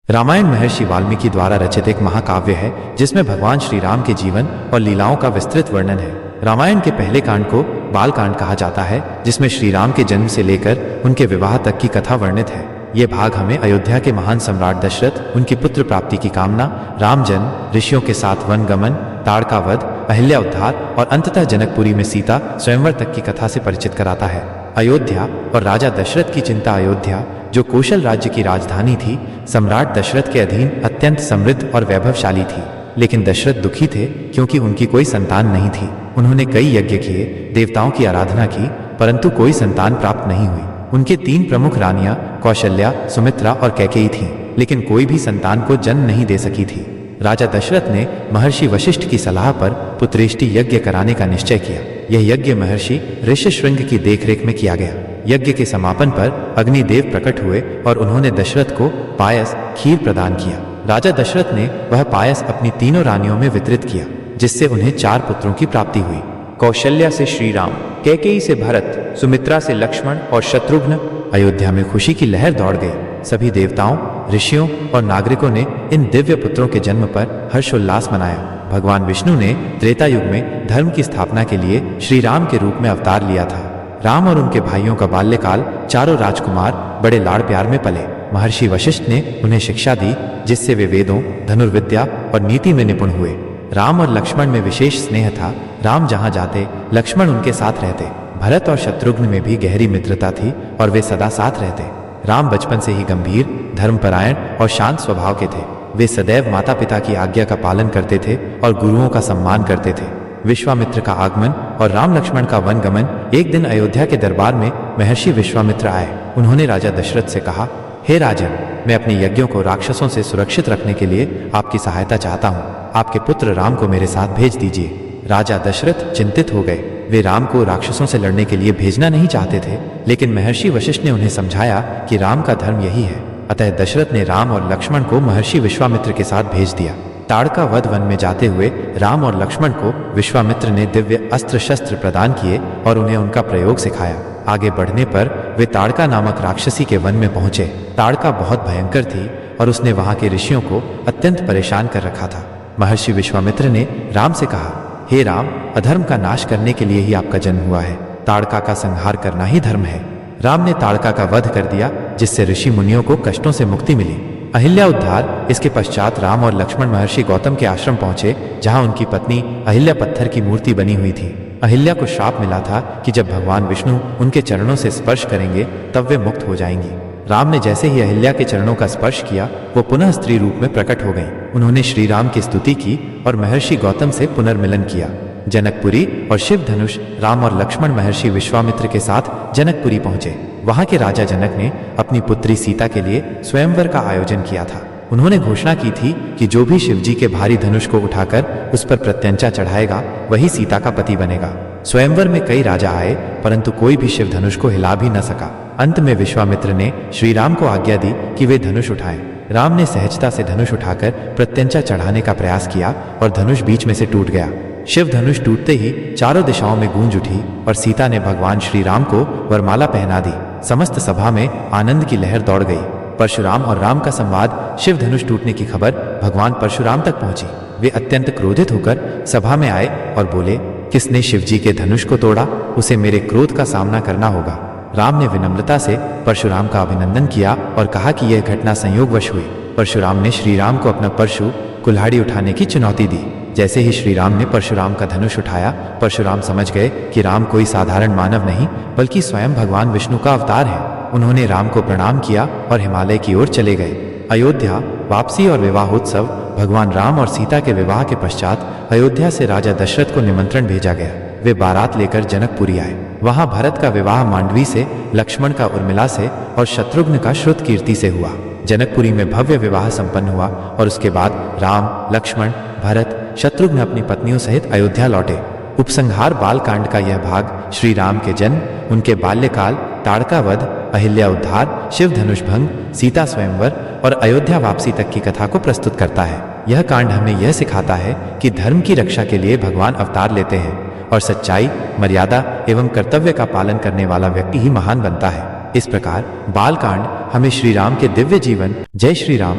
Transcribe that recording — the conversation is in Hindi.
रामायण महर्षि वाल्मीकि द्वारा रचित एक महाकाव्य है जिसमें भगवान श्री राम के जीवन और लीलाओं का विस्तृत वर्णन है। रामायण के पहले कांड को बाल कांड कहा जाता है, जिसमें श्री राम के जन्म से लेकर उनके विवाह तक की कथा वर्णित है। ये भाग हमें अयोध्या के महान सम्राट दशरथ, उनकी पुत्र प्राप्ति की कामना, राम जन्म, ऋषियों के साथ वन गमन, ताड़का वध, अहिल्या उद्धार और अंततः जनकपुरी में सीता स्वयंवर तक की कथा से परिचित कराता है। अयोध्या और राजा दशरथ की चिंता। अयोध्या, जो कौशल राज्य की राजधानी थी, सम्राट दशरथ के अधीन अत्यंत समृद्ध और वैभवशाली थी। लेकिन दशरथ दुखी थे क्योंकि उनकी कोई संतान नहीं थी। उन्होंने कई यज्ञ किए, देवताओं की आराधना की, परंतु कोई संतान प्राप्त नहीं हुई। उनके 3 प्रमुख रानियां कौशल्या, सुमित्रा और कैकेयी थीं, लेकिन कोई भी संतान को जन्म नहीं दे सकी थी। राजा दशरथ ने महर्षि वशिष्ठ की सलाह पर पुत्रेष्टि यज्ञ कराने का निश्चय किया। यह यज्ञ महर्षि ऋष्यशृंग की देखरेख में किया गया। यज्ञ के समापन पर अग्निदेव प्रकट हुए और उन्होंने दशरथ को पायस, खीर प्रदान किया। राजा दशरथ ने वह पायस अपनी 3 रानियों में वितरित किया, जिससे उन्हें 4 पुत्रों की प्राप्ति हुई। कौशल्या से श्री राम, कैकेयी से भरत, सुमित्रा से लक्ष्मण और शत्रुघ्न। अयोध्या में खुशी की लहर दौड़ गई। सभी देवताओं, ऋषियों और नागरिकों ने इन दिव्य पुत्रों के जन्म पर हर्षोल्लास मनाया। भगवान विष्णु ने त्रेता युग में धर्म की स्थापना के लिए श्री राम के रूप में अवतार लिया था। राम और उनके भाइयों का बाल्यकाल चारों राजकुमार बड़े लाड़ प्यार में पले। महर्षि वशिष्ठ ने उन्हें शिक्षा दी, जिससे वे वेदों, धनुर्विद्या और नीति में निपुण हुए। राम और लक्ष्मण में विशेष स्नेह था। राम जहां जाते, लक्ष्मण उनके साथ रहते। भरत और शत्रुघ्न में भी गहरी मित्रता थी और वे सदा साथ रहते। राम बचपन से ही गंभीर, धर्मपरायण और शांत स्वभाव के थे। वे सदैव माता पिता की आज्ञा का पालन करते थे और गुरुओं का सम्मान करते थे। विश्वामित्र का आगमन और राम लक्ष्मण का वन गमन। एक दिन अयोध्या के दरबार में महर्षि विश्वामित्र आए। उन्होंने राजा दशरथ से कहा, हे राजन, मैं अपने यज्ञों को राक्षसों से सुरक्षित रखने के लिए आपकी सहायता चाहता हूँ। आपके पुत्र राम को मेरे साथ भेज दीजिए। राजा दशरथ चिंतित हो गए। वे राम को राक्षसों से लड़ने के लिए भेजना नहीं चाहते थे, लेकिन महर्षि वशिष्ठ ने उन्हें समझाया कि राम का धर्म यही है। अतः दशरथ ने राम और लक्ष्मण को महर्षि विश्वामित्र के साथ भेज दिया। ताड़का वध वन में जाते हुए राम और लक्ष्मण को विश्वामित्र ने दिव्य अस्त्र शस्त्र प्रदान किए और उन्हें उनका प्रयोग सिखाया। आगे बढ़ने पर वे ताड़का नामक राक्षसी के वन में पहुंचे। ताड़का बहुत भयंकर थी और उसने वहां के ऋषियों को अत्यंत परेशान कर रखा था। महर्षि विश्वामित्र ने राम से कहा, हे राम, अधर्म का नाश करने के लिए ही आपका जन्म हुआ है। ताड़का का संहार करना ही धर्म है। राम ने ताड़का का वध कर दिया, जिससे ऋषि मुनियों को कष्टों से मुक्ति मिली। अहिल्या उद्धार। इसके पश्चात राम और लक्ष्मण महर्षि गौतम के आश्रम पहुंचे, जहां उनकी पत्नी अहिल्या पत्थर की मूर्ति बनी हुई थी। अहिल्या को श्राप मिला था कि जब भगवान विष्णु उनके चरणों से स्पर्श करेंगे तब वे मुक्त हो जाएंगी। राम ने जैसे ही अहिल्या के चरणों का स्पर्श किया, वो पुनः स्त्री रूप में प्रकट हो गईं। उन्होंने श्री राम की स्तुति की और महर्षि गौतम से पुनर्मिलन किया। जनकपुरी और शिव धनुष। राम और लक्ष्मण महर्षि विश्वामित्र के साथ जनकपुरी पहुंचे। वहां के राजा जनक ने अपनी पुत्री सीता के लिए स्वयंवर का आयोजन किया था। उन्होंने घोषणा की थी कि जो भी शिवजी के भारी धनुष को उठाकर उस पर प्रत्यंचा चढ़ाएगा, वही सीता का पति बनेगा। स्वयंवर में कई राजा आए, परंतु कोई भी शिव धनुष को हिला भी न सका। अंत में विश्वामित्र ने श्री राम को आज्ञा दी कि वे धनुष उठाएं। राम ने सहजता से धनुष उठाकर प्रत्यंचा चढ़ाने का प्रयास किया और धनुष बीच में से टूट गया। शिव धनुष टूटते ही चारों दिशाओं में गूंज उठी और सीता ने भगवान श्री राम को वरमाला पहना दी। समस्त सभा में आनंद की लहर दौड़ गई। परशुराम और राम का संवाद। शिव धनुष टूटने की खबर भगवान परशुराम तक पहुंची। वे अत्यंत क्रोधित होकर सभा में आए और बोले, किसने शिवजी के धनुष को तोड़ा, उसे मेरे क्रोध का सामना करना होगा। राम ने विनम्रता से परशुराम का अभिनंदन किया और कहा कि यह घटना संयोगवश हुई। परशुराम ने श्री राम को अपना परशु कुल्हाड़ी उठाने की चुनौती दी। जैसे ही श्री राम ने परशुराम का धनुष उठाया, परशुराम समझ गए कि राम कोई साधारण मानव नहीं, बल्कि स्वयं भगवान विष्णु का अवतार है। उन्होंने राम को प्रणाम किया और हिमालय की ओर चले गए। अयोध्या, वापसी और विवाहोत्सव। भगवान राम और सीता के विवाह के पश्चात अयोध्या से राजा दशरथ को निमंत्रण भेजा गया। वे बारात लेकर जनकपुरी आए। वहां भरत का विवाह मांडवी से, लक्ष्मण का उर्मिला से और शत्रुघ्न का श्रुतकीर्ति से हुआ। जनकपुरी में भव्य विवाह संपन्न हुआ और उसके बाद राम, लक्ष्मण, भरत, शत्रुघ्न अपनी पत्नियों सहित अयोध्या लौटे। उपसंहार बाल कांड का यह भाग श्री राम के जन्म, उनके बाल्यकाल, ताड़का वध, अहिल्या उद्धार, शिव धनुष भंग, सीता स्वयंवर और अयोध्या वापसी तक की कथा को प्रस्तुत करता है। यह कांड हमें यह सिखाता है कि धर्म की रक्षा के लिए भगवान अवतार लेते हैं और सच्चाई, मर्यादा एवं कर्तव्य का पालन करने वाला व्यक्ति ही महान बनता है। इस प्रकार बाल कांड हमें श्री राम के दिव्य जीवन। जय श्री राम।